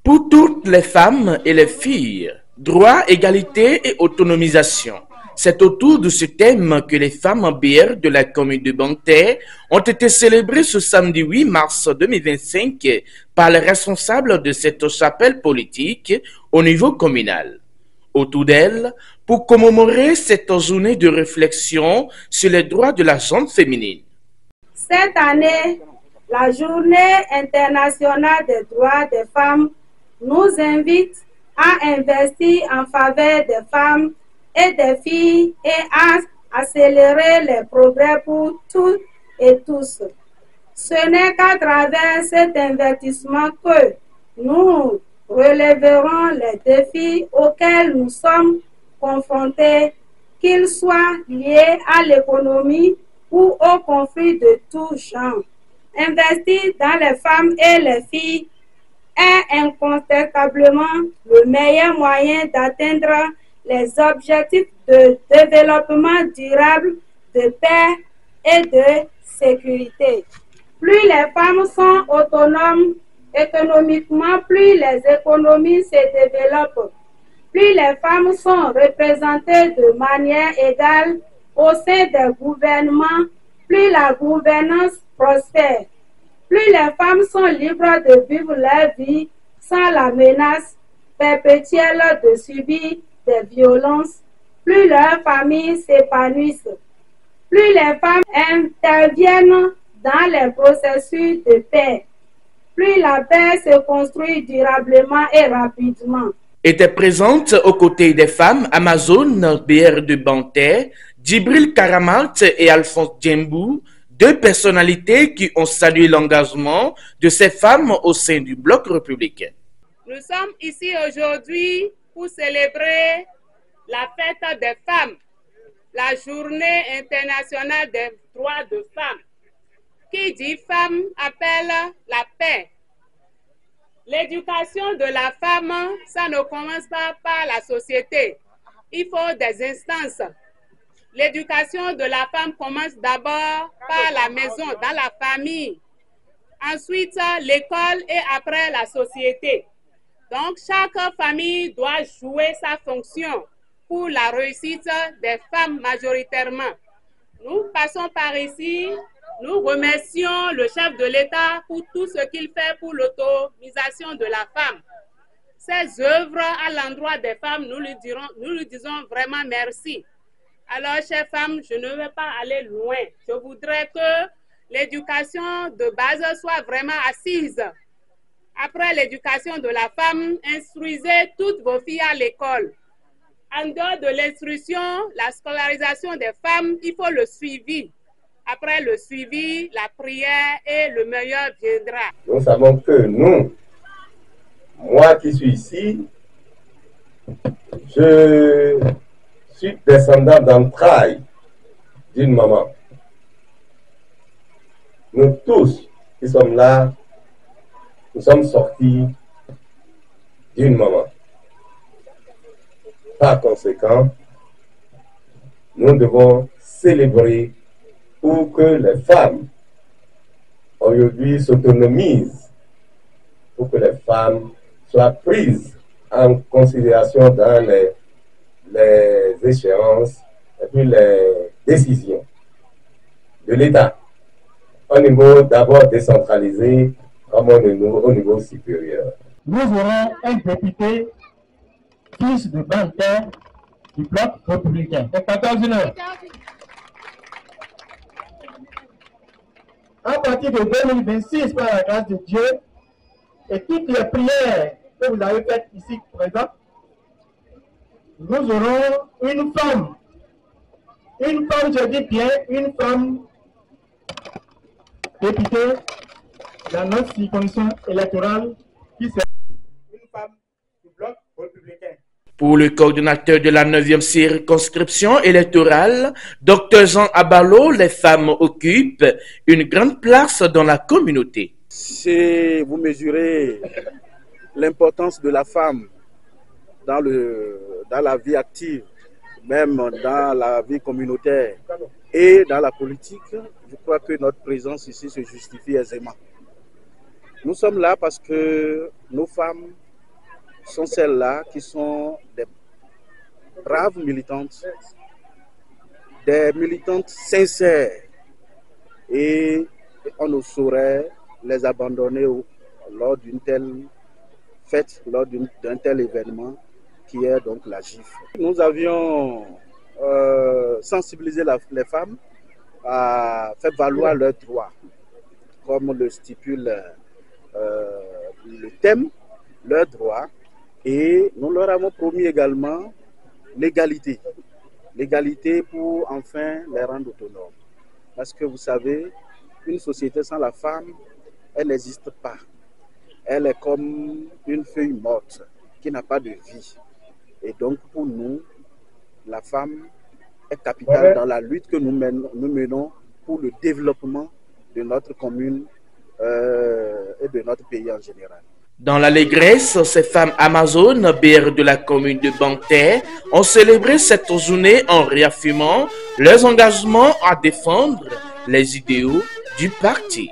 Pour toutes les femmes et les filles, droit, égalité et autonomisation. C'est autour de ce thème que les femmes BR de la commune de Banté ont été célébrées ce samedi 8 mars 2025 par les responsables de cette chapelle politique au niveau communal. Autour d'elles, pour commémorer cette journée de réflexion sur les droits de la gente féminine. Cette année, la Journée internationale des droits des femmes nous invite à investir en faveur des femmes et des filles et à accélérer les progrès pour toutes et tous. Ce n'est qu'à travers cet investissement que nous relèverons les défis auxquels nous sommes confrontés, qu'ils soient liés à l'économie ou aux conflits de tout genre. Investir dans les femmes et les filles est incontestablement le meilleur moyen d'atteindre les objectifs de développement durable, de paix et de sécurité. Plus les femmes sont autonomes économiquement, plus les économies se développent. Plus les femmes sont représentées de manière égale au sein des gouvernements, plus la gouvernance prospère. Plus les femmes sont libres de vivre leur vie sans la menace perpétuelle de subir des violences, plus leurs familles s'épanouissent. Plus les femmes interviennent dans les processus de paix, plus la paix se construit durablement et rapidement. Étaient présentes aux côtés des femmes Amazon BR de Banté, Djibril Karamart et Alphonse Djembou, deux personnalités qui ont salué l'engagement de ces femmes au sein du bloc républicain. Nous sommes ici aujourd'hui pour célébrer la fête des femmes, la journée internationale des droits de femmes. Qui dit femme appelle la paix. L'éducation de la femme, ça ne commence pas par la société. Il faut des instances. L'éducation de la femme commence d'abord par la maison, dans la famille. Ensuite, l'école et après la société. Donc, chaque famille doit jouer sa fonction pour la réussite des femmes majoritairement. Nous passons par ici, nous remercions le chef de l'État pour tout ce qu'il fait pour l'autonomisation de la femme. Ses œuvres à l'endroit des femmes, nous lui disons vraiment merci. Alors, chères femmes, je ne vais pas aller loin. Je voudrais que l'éducation de base soit vraiment assise. Après l'éducation de la femme, instruisez toutes vos filles à l'école. En dehors de l'instruction, la scolarisation des femmes, il faut le suivi. Après le suivi, la prière et le meilleur viendra. Nous savons que nous, moi qui suis ici, je suis descendant d'entrailles d'une maman. Nous tous qui sommes là, nous sommes sortis d'une maman. Par conséquent, nous devons célébrer pour que les femmes aujourd'hui s'autonomisent, pour que les femmes soient prises en considération dans les échéances et puis les décisions de l'État au niveau d'abord décentralisé comme au niveau supérieur. Nous aurons un député fils de Banté du bloc républicain. C'est 14h. À partir de 2026, par la grâce de Dieu, et toutes les prières que vous avez faites ici présentes, nous aurons une femme, je dis bien, une femme députée dans notre circonscription électorale qui sera une femme du bloc républicain. Pour le coordonnateur de la 9e circonscription électorale, Dr Jean Abalo, les femmes occupent une grande place dans la communauté. Si vous mesurez l'importance de la femme dans la vie active, même dans la vie communautaire et dans la politique, je crois que notre présence ici se justifie aisément. Nous sommes là parce que nos femmes sont celles-là qui sont des braves militantes, des militantes sincères, et on ne saurait les abandonner lors d'une telle fête, lors d'un tel événement qui est donc la GIF. Nous avions sensibilisé les femmes à faire valoir leurs droits, comme le stipule le thème, leurs droits, et nous leur avons promis également l'égalité. L'égalité pour enfin les rendre autonomes. Parce que vous savez, une société sans la femme, elle n'existe pas. Elle est comme une feuille morte qui n'a pas de vie. Et donc pour nous, la femme est capitale dans la lutte que nous menons pour le développement de notre commune et de notre pays en général. Dans l'allégresse, ces femmes amazones, BR de la commune de Bangtè, ont célébré cette journée en réaffirmant leurs engagements à défendre les idéaux du parti.